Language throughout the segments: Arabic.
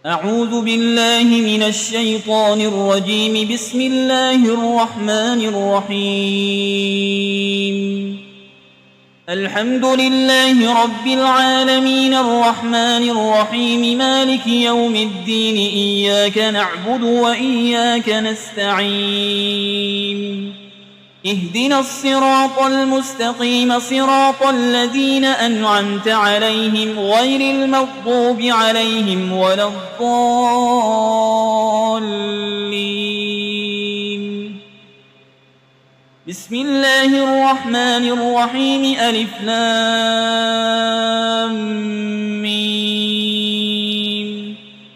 أعوذ بالله من الشيطان الرجيم. بسم الله الرحمن الرحيم. الحمد لله رب العالمين الرحمن الرحيم مالك يوم الدين. إياك نعبد وإياك نستعين. اهدنا الصراط المستقيم صراط الذين أنعمت عليهم غير المغضوب عليهم ولا الضالين. بسم الله الرحمن الرحيم. ألف لام ميم.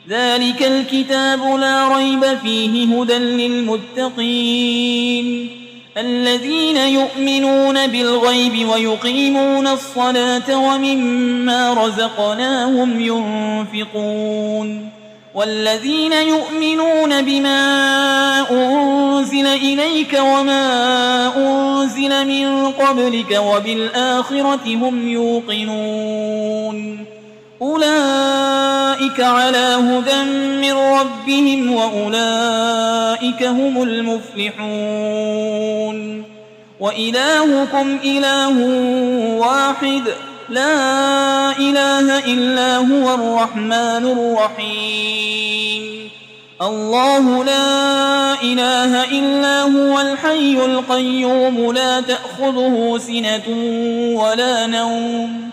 ذلك الكتاب لا ريب فيه هدى للمتقين الذين يؤمنون بالغيب ويقيمون الصلاة ومما رزقناهم ينفقون والذين يؤمنون بما أنزل إليك وما أنزل من قبلك وبالآخرة هم يوقنون أولئك على هدى من ربهم وأولئك هم المفلحون. وإلهكم إله واحد لا إله إلا هو الرحمن الرحيم. الله لا إله إلا هو الحي القيوم لا تأخذه سنة ولا نوم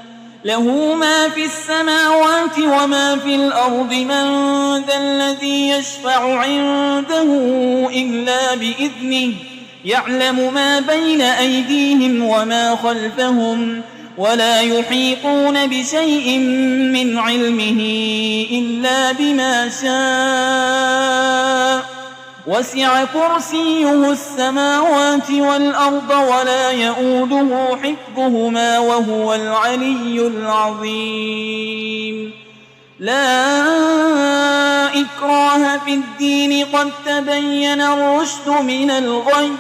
له ما في السماوات وما في الأرض. من ذا الذي يشفع عنده إلا بإذنه يعلم ما بين أيديهم وما خلفهم ولا يحيطون بشيء من علمه إلا بما شاء. وسع كرسيه السماوات والأرض ولا يؤوده حفظهما وهو العلي العظيم. لا إكراه في الدين قد تبين الرشد من الغي.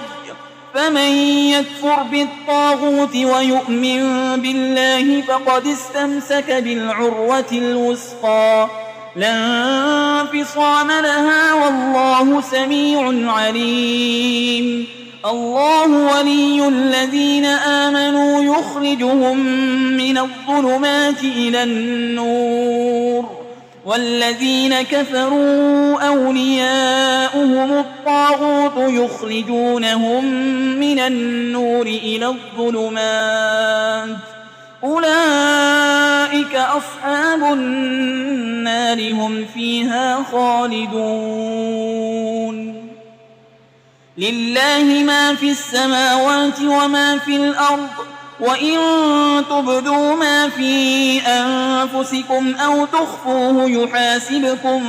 فمن يكفر بالطاغوت ويؤمن بالله فقد استمسك بالعروة الوثقى لا انفصام لها والله سميع عليم. الله ولي الذين آمنوا يخرجهم من الظلمات إلى النور والذين كفروا أولياؤهم الطاغوت يخرجونهم من النور إلى الظلمات أولئك أصحاب النار هم فيها خالدون. لله ما في السماوات وما في الأرض وإن تبدوا ما في أنفسكم أو تخفوه يحاسبكم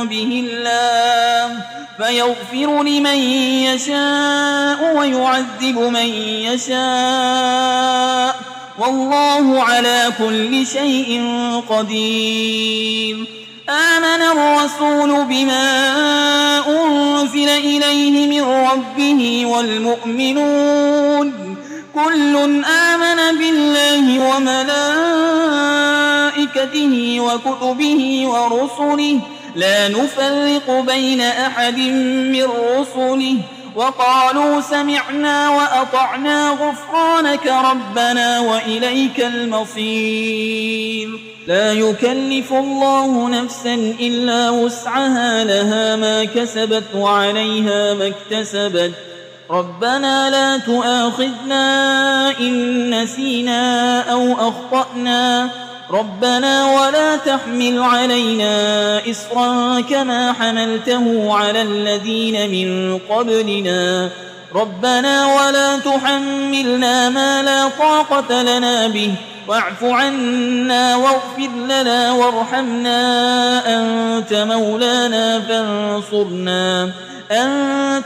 به الله فيغفر لمن يشاء ويعذب من يشاء والله على كل شيء قدير. آمن الرسول بما أنزل إليه من ربه والمؤمنون كل آمن بالله وملائكته وكتبه ورسله لا نفرق بين أحد من رسله وقالوا سمعنا وأطعنا غفرانك ربنا وإليك المصير. لا يكلف الله نفسا إلا وسعها لها ما كسبت وعليها ما اكتسبت. ربنا لا تؤاخذنا إن نسينا أو أخطأنا ربنا ولا تحمل علينا إصرا كما حملته على الذين من قبلنا ربنا ولا تحملنا ما لا طاقة لنا به واعف عنا واغفر لنا وارحمنا أنت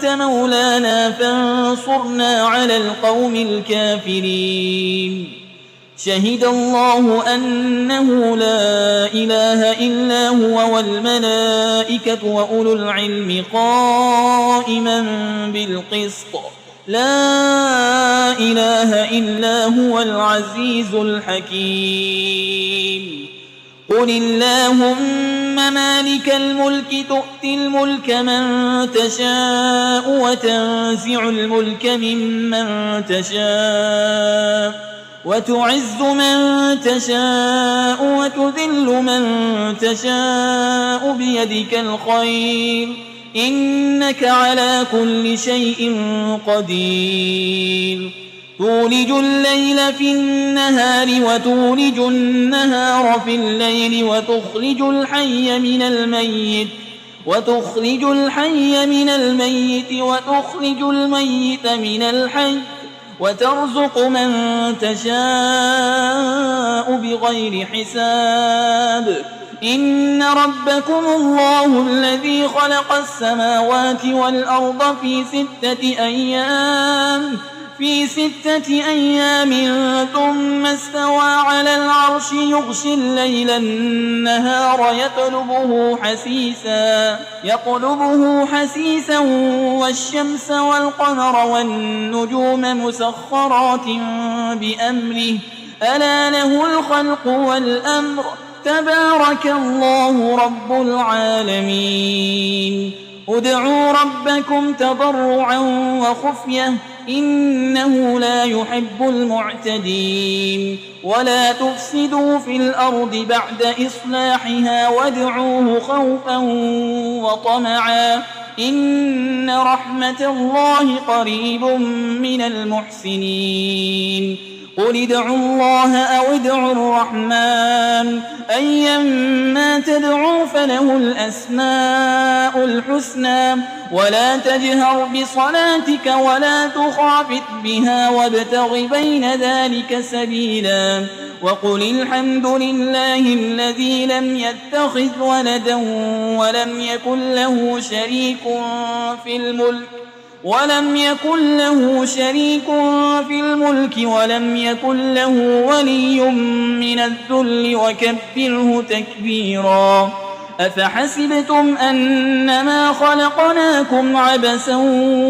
مولانا فانصرنا على القوم الكافرين. شهد الله أنه لا إله إلا هو والملائكة وأولو العلم قائما بالقسط لا إله إلا هو العزيز الحكيم. قل اللهم مالك الملك تؤتي الملك من تشاء وتنزع الملك ممن تشاء وتعز من تشاء وتذل من تشاء بيدك الخير إنك على كل شيء قدير تولج الليل في النهار وتولج النهار في الليل وتخرج الحي من الميت وتخرج الميت من الحي وترزق من تشاء بغير حساب إن ربكم الله الذي خلق السماوات والأرض في 6 أيام ثم استوى على العرش يغشي الليل النهار يطلبه حسيسا والشمس والقمر والنجوم مسخرات بأمره ألا له الخلق والأمر تبارك الله رب العالمين ادعوا ربكم تضرعا وخفية إنه لا يحب المعتدين ولا تفسدوا في الأرض بعد إصلاحها وادعوه خوفا وطمعا إن رحمة الله قريب من المحسنين قل ادعوا الله أو ادعوا الرحمن أيما تدعوا فله الأسماء الحسنى ولا تجهر بصلاتك ولا تخافت بها وابتغ بين ذلك سبيلا وقل الحمد لله الذي لم يتخذ ولدا ولم يكن له شريك في الملك ولم يكن له ولي من الذل وكبره تكبيرا أفحسبتم أنما خلقناكم عبثا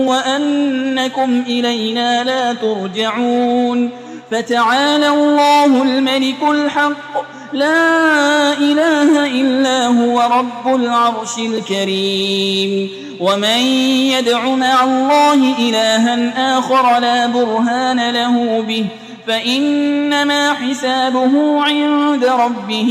وأنكم إلينا لا ترجعون فتعالى الله الملك الحق لا إله إلا هو رب العرش الكريم ومن يدع مع الله إلها آخر لا برهان له به فإنما حسابه عند ربه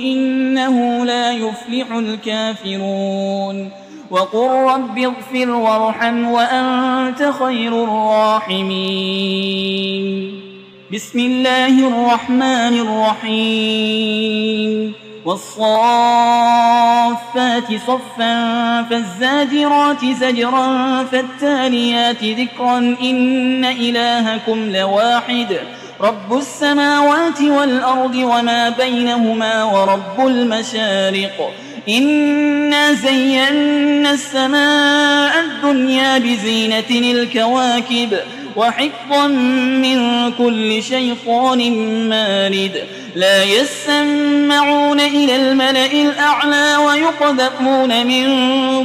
إنه لا يفلح الكافرون وقل رب اغفر وارحم وأنت خير الراحمين بسم الله الرحمن الرحيم والصافات صفا فالزاجرات زجرا فالتاليات ذكرا إن إلهكم لواحد رب السماوات والأرض وما بينهما ورب المشارق إنا زينا السماء الدنيا بزينة الكواكب وحفظا من كل شيطان مارد لا يسمعون إلى الملأ الأعلى ويقذفون من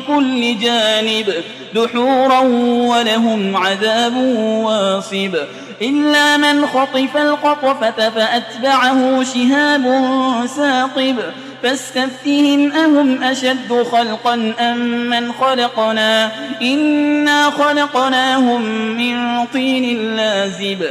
كل جانب دحورا ولهم عذاب واصب إلا من خطف الخطفة فأتبعه شهاب ثاقب فاستفتهم أهم أشد خلقا أم من خلقنا إنا خلقناهم من طين لازب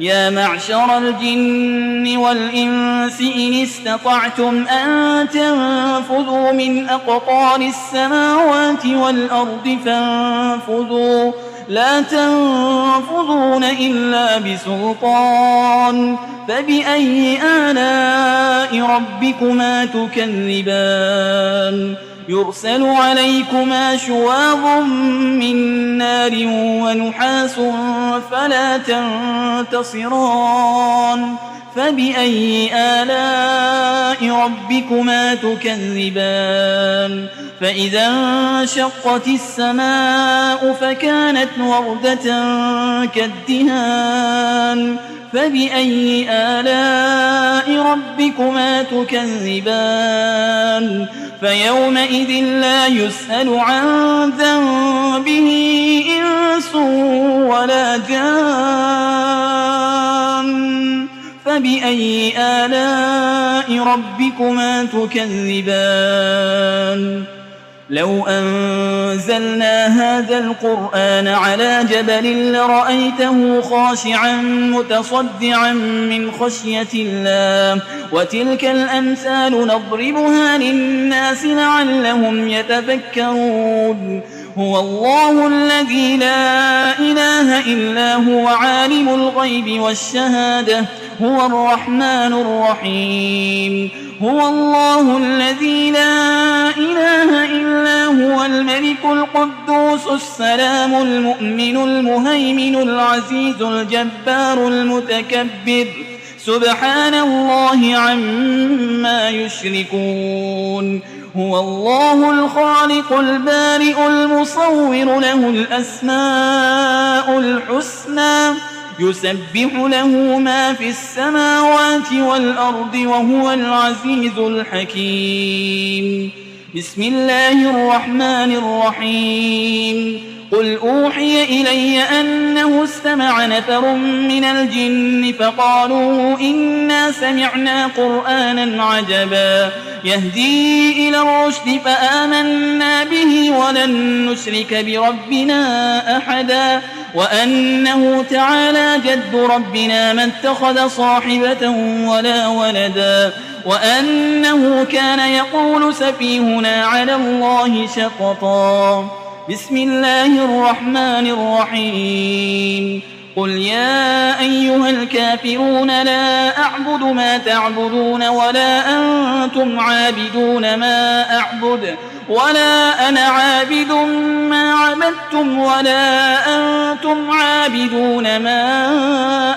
يا معشر الجن والإنس إن استطعتم أن تنفذوا من أقطار السماوات والأرض فانفذوا لا تنفذون إلا بسلطان فبأي آلاء ربكما تكذبان يرسل عليكما شواظ من نار ونحاس فلا تنتصران فبأي آلاء ربكما تكذبان فإذا انشقت السماء فكانت وردة كالدهان فبأي آلاء ربكما تكذبان فيومئذ لا يسأل عن ذنبه إنس ولا جان فبأي آلاء ربكما تكذبان لو أنزلنا هذا القرآن على جبل لرأيته خاشعا متصدعا من خشية الله وتلك الأمثال نضربها للناس لعلهم يتفكرون هو الله الذي لا إله إلا هو عالم الغيب والشهادة هو الرحمن الرحيم هو الله الذي لا إله إلا هو الملك القدوس السلام المؤمن المهيمن العزيز الجبار المتكبر سبحان الله عما يشركون هو الله الخالق البارئ المصور له الأسماء الحسنى يسبح له ما في السماوات والأرض وهو العزيز الحكيم بسم الله الرحمن الرحيم قل أوحي إلي أنه استمع نفر من الجن فقالوا إنا سمعنا قرآنا عجبا يهدي إلى الرشد فآمنا به ولن نشرك بربنا أحدا وأنه تعالى جد ربنا ما اتخذ صاحبة ولا ولدا وأنه كان يقول سفيهنا على الله شططا بسم الله الرحمن الرحيم قل يا أيها الكافرون لا أعبد ما تعبدون ولا أنتم عابدون ما أعبد ولا أنا عابد ما عبدتم ولا أنتم عابدون ما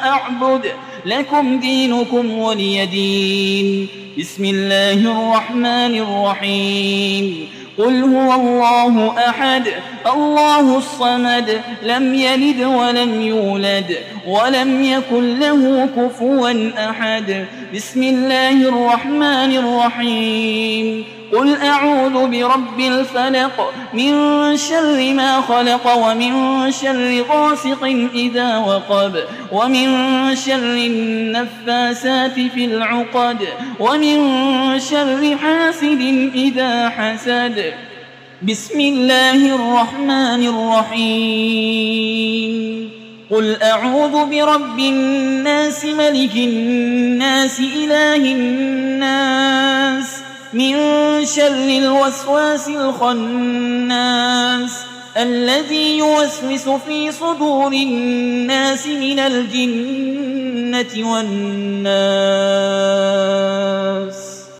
أعبد لكم دينكم ولي دين بسم الله الرحمن الرحيم قل هو الله أحد الله الصمد لم يلد ولم يولد ولم يكن له كفوا أحد بسم الله الرحمن الرحيم قل أعوذ برب الفلق من شر ما خلق ومن شر غاسق إذا وقب ومن شر النفاسات في العقد ومن شر حاسد إذا حسد بسم الله الرحمن الرحيم قل أعوذ برب الناس ملك الناس إله الناس من شر الوسواس الخناس الذي يوسوس في صدور الناس من الجنة والناس